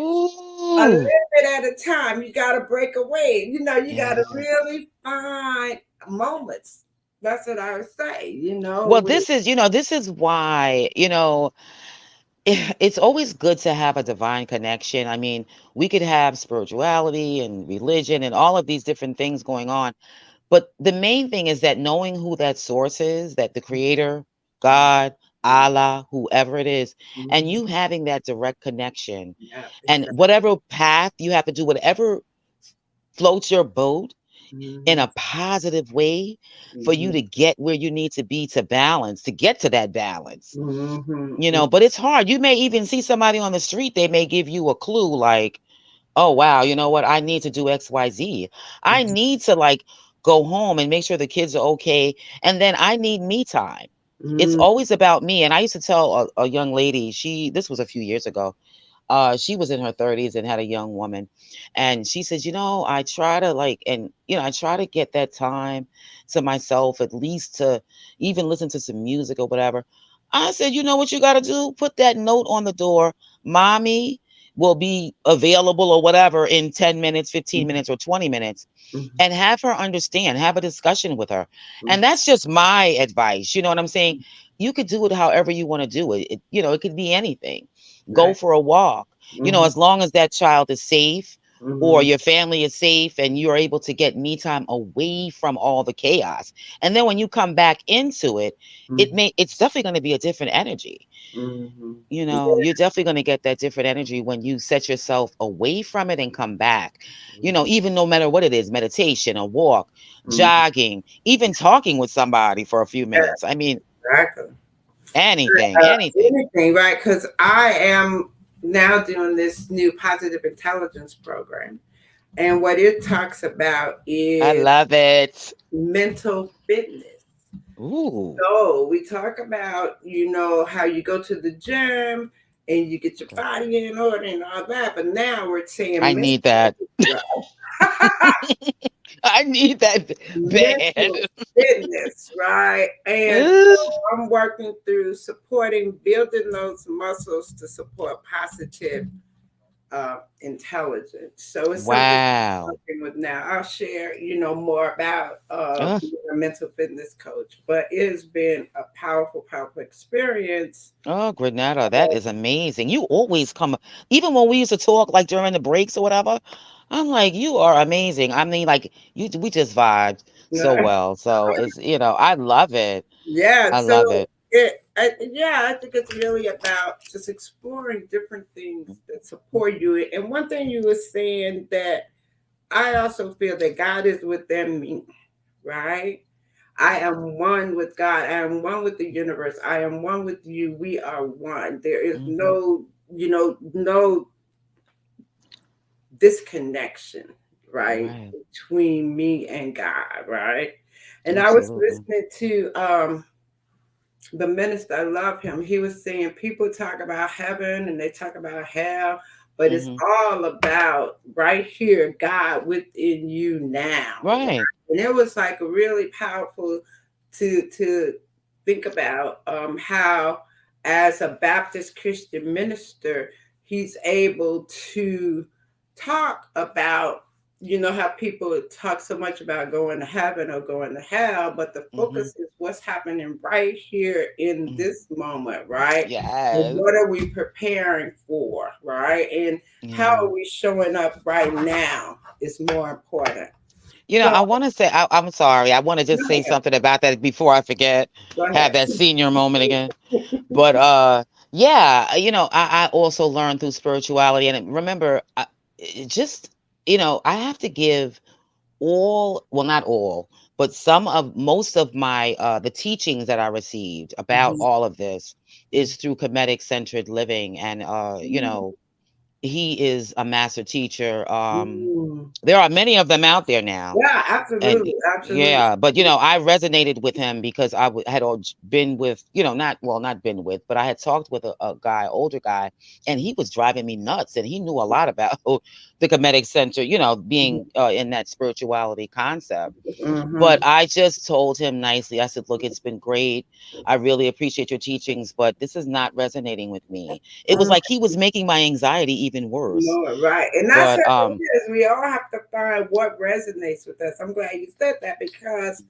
A little Ooh. bit at a time. You got to break away. You got to Yes. really find moments. That's what I would say. Well, We, this is why, it's always good to have a divine connection. I mean, we could have spirituality and religion and all of these different things going on. But the main thing is that knowing who that source is, that the creator, God, Allah, whoever it is, and Mhm. you having that direct connection Yeah, and exactly. whatever path you have to do, whatever floats your boat in Mhm. a positive way for you Mhm. to get where you need to be to balance, to get to that balance. Mhm. But it's hard. You may even see somebody on the street, they may give you a clue like, oh, wow, you know what? I need to do XYZ. I Mhm. need to like go home and make sure the kids are okay. And then I need me time. It's Mhm. always about me. And I used to tell a young lady, this was a few years ago, she was in her 30s and had a young woman. And she says, I try to I try to get that time to myself, at least to even listen to some music or whatever. I said, you know what you got to do? Put that note on the door. Mommy will be available or whatever in 10 minutes, 15 minutes, or 20 minutes, Mhm. and have her understand, have a discussion with her. Mhm. And that's just my advice. You know what I'm saying? You could do it however you want to do it. It could be anything. Go Right. for a walk, Mhm. as long as that child is safe or Mhm. your family is safe and you're able to get me time away from all the chaos. And then when you come back into it, Mhm. it's definitely going to be a different energy. Mhm. You're definitely going to get that different energy when you set yourself away from it and come back. Even no matter what it is, meditation, a walk, Mhm. jogging, even talking with somebody for a few Yeah, minutes. I mean, exactly. anything, anything. Anything, right? Because I am now doing this new positive intelligence program. And what it talks about I is love it. mental fitness. Ooh, So we talk about, how you go to the gym and you get your body in order and all that. But now we're saying I need that. mental, I need that mental bad. fitness, right? And Ooh, so I'm working through supporting, building those muscles to support positive intelligence. So it's something I'm wow. working with now. I'll share, more about Ugh. being a mental fitness coach, but it has been a powerful, powerful experience. Oh, Granada, that is amazing. You always come, even when we used to talk like during the breaks or whatever, I'm like, you are amazing. I mean, like we just vibed so well. So I love it. Yeah, I so love it. yeah, I think it's really about just exploring different things that support you. And one thing you were saying that I also feel that God is within me, right? I am one with God. I am one with the universe. I am one with you. We are one. There is Hmm. no disconnection, right, Right. between me and God, right? And I was Absolutely. listening to the minister, I love him. He was saying people talk about heaven and they talk about hell, but it's Hmm. all about right here, God within you now. Right. And it was like really powerful to think about how, as a Baptist Christian minister, he's able to talk about, how people talk so much about going to heaven or going to hell, but the Hmm. focus is what's happening right here in this moment, right? And Yes. what are we preparing for, right? And how Yeah. are we showing up right now is more important. So, I want to say, I'm sorry. I want to go just say ahead. something about that before I forget, Go have ahead. that senior moment again. But yeah, I also learned through spirituality. And remember, just, I have to give well, not all, but most of my the teachings that I received about Mhm. all of this is through comedic centered living. And he is a master teacher. Mm. There are many of them out there now. Yeah, And absolutely, absolutely. yeah, but I resonated with him because had been with, not, well, not been with, but I had talked with a guy, older guy, and he was driving me nuts, and he knew a lot about the Comedic Center, being in that spirituality concept. But Mm-hmm. I just told him nicely. I said, "Look, it's been great. I really appreciate your teachings, but this is not resonating with me." It was like he was making my anxiety even worse. No, right. And that's But what it is. We all have to find what resonates with us. I'm glad you said that because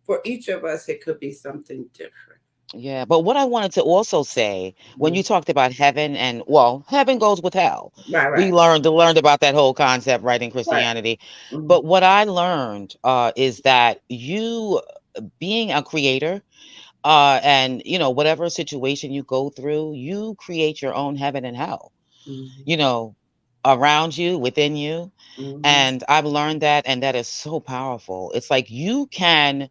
for each of us, it could be something different. yeah, but what I wanted to also say, when Mm. you talked about heaven, and well, heaven goes with hell. Right, We right, learned about that whole concept, right, in right. Christianity. Mm. But what I learned is that you, being a creator, and whatever situation you go through, you create your own heaven and hell, Mm-hmm. you know, around you, within you. Mm-hmm. And I've learned that, and that is so powerful. It's like you can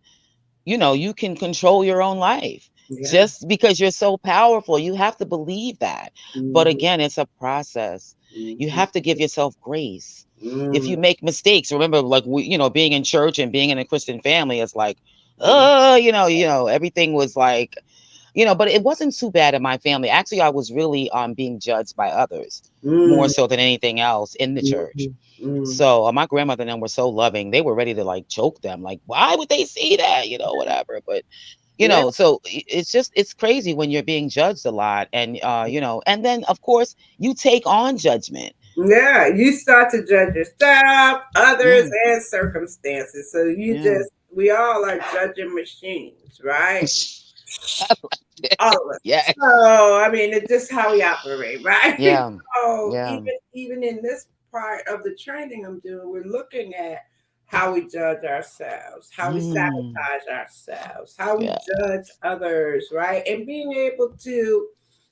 control your own life Yeah. just because you're so powerful. You have to believe that. But Mm-hmm. again, it's a process. You Mm-hmm. have to give yourself grace. If Mm. you make mistakes, remember, like, being in church and being in a Christian family, it's like, Yeah. everything was like, but it wasn't too bad in my family. Actually, I was really being judged by others more Mm. so than anything else in the church. Mm-hmm. Mm. So my grandmother and them were so loving. They were ready to like choke them. Like, why would they see that? Whatever. But Yeah. so it's crazy when you're being judged a lot, and and then of course you take on judgment. Yeah, you start to judge yourself, others, Yeah, and circumstances. So yeah. we all are judging machines, right? I like it. All of us. Yeah, So, I mean, it's just how we operate, right? yeah, So, yeah. even in this part of the training I'm doing, we're looking at how we judge ourselves, how we Mm, sabotage ourselves, how we yeah. judge others, right? And being able to,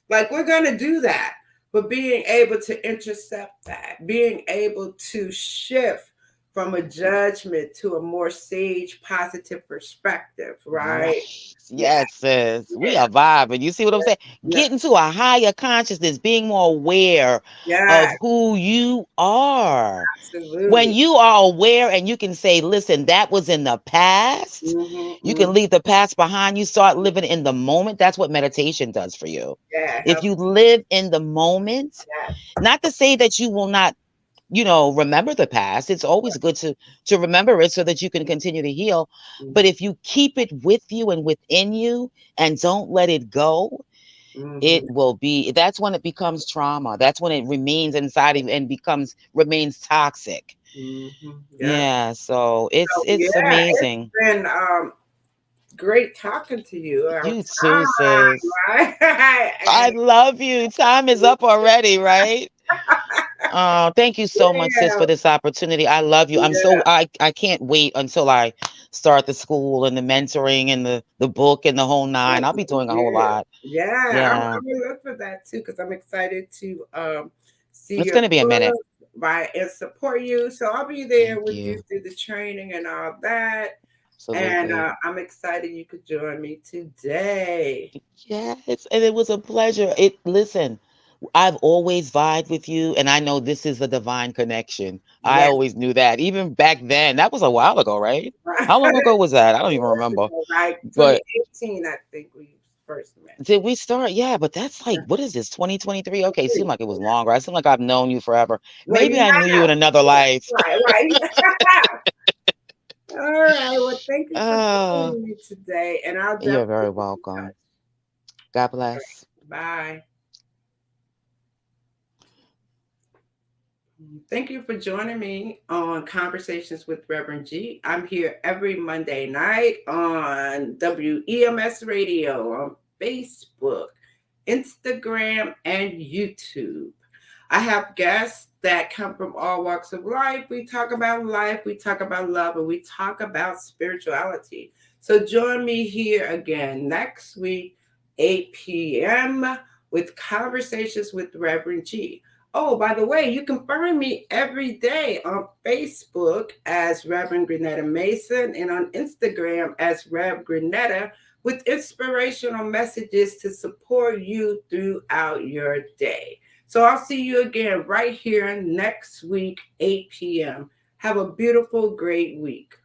like, we're going to do that, but being able to intercept that, being able to shift from a judgment to a more sage, positive perspective, right? Right. Yeah, Yes, sis. We yeah, are vibing. You see what I'm saying? yeah, Getting to a higher consciousness, being more aware yeah, of who you are. When absolutely. you are aware and you can say, listen, that was in the past, you Mm-hmm, can leave the past behind. You start living in the moment. That's what meditation does for you. yeah, If help you live in the moment, that. not to say that you will not remember the past. It's always good to remember it so that you can continue to heal. But if you keep it with you and within you and don't let it go, Mm-hmm, it will be that's when it becomes trauma. That's when it remains inside of you and remains toxic. mm-hmm, yeah. Yeah, so it's So it's yeah, it's amazing. been great talking to you. Our You too, sis. time, right? I And love you. Time is up already, right? Oh, thank you so much, sis, yeah, for this opportunity. I love you. yeah, I can't wait until I start the school and the mentoring and the book and the whole nine. I'll be doing a whole yeah, lot. yeah. Yeah. I'm gonna look for that too because I'm excited to see It's your gonna be a minute. book, right, and support you. So I'll be there Thank with you you. through the training and all that. And Absolutely. I'm excited you could join me today. Yes, and it was a pleasure. Listen, I've always vibed with you, and I know this is a divine connection. I Yeah. always knew that. Even back then, that was a while ago, right? How long ago was that? I don't even remember. Right. But 2018, I think we first met. did we start? Yeah, but that's like, what is this, 2023? Okay, seemed like it was longer. I seem like I've known you forever. Well, Maybe you I knew you in have. another life. Right, right. All right. Well, thank you for Oh, joining me today. And I'll you're very definitely be in welcome. touch. God All bless. right. Bye. Thank you for joining me on Conversations with Reverend G. I'm here every Monday night on WEMS Radio, on Facebook, Instagram, and YouTube. I have guests that come from all walks of life, we talk about love, and we talk about spirituality. So join me here again next week, 8 p.m., with Conversations with Reverend G. Oh, by the way, you can find me every day on Facebook as Reverend Grenetta Mason and on Instagram as Rev Grenetta with inspirational messages to support you throughout your day. So I'll see you again right here next week, 8 p.m. Have a beautiful, great week.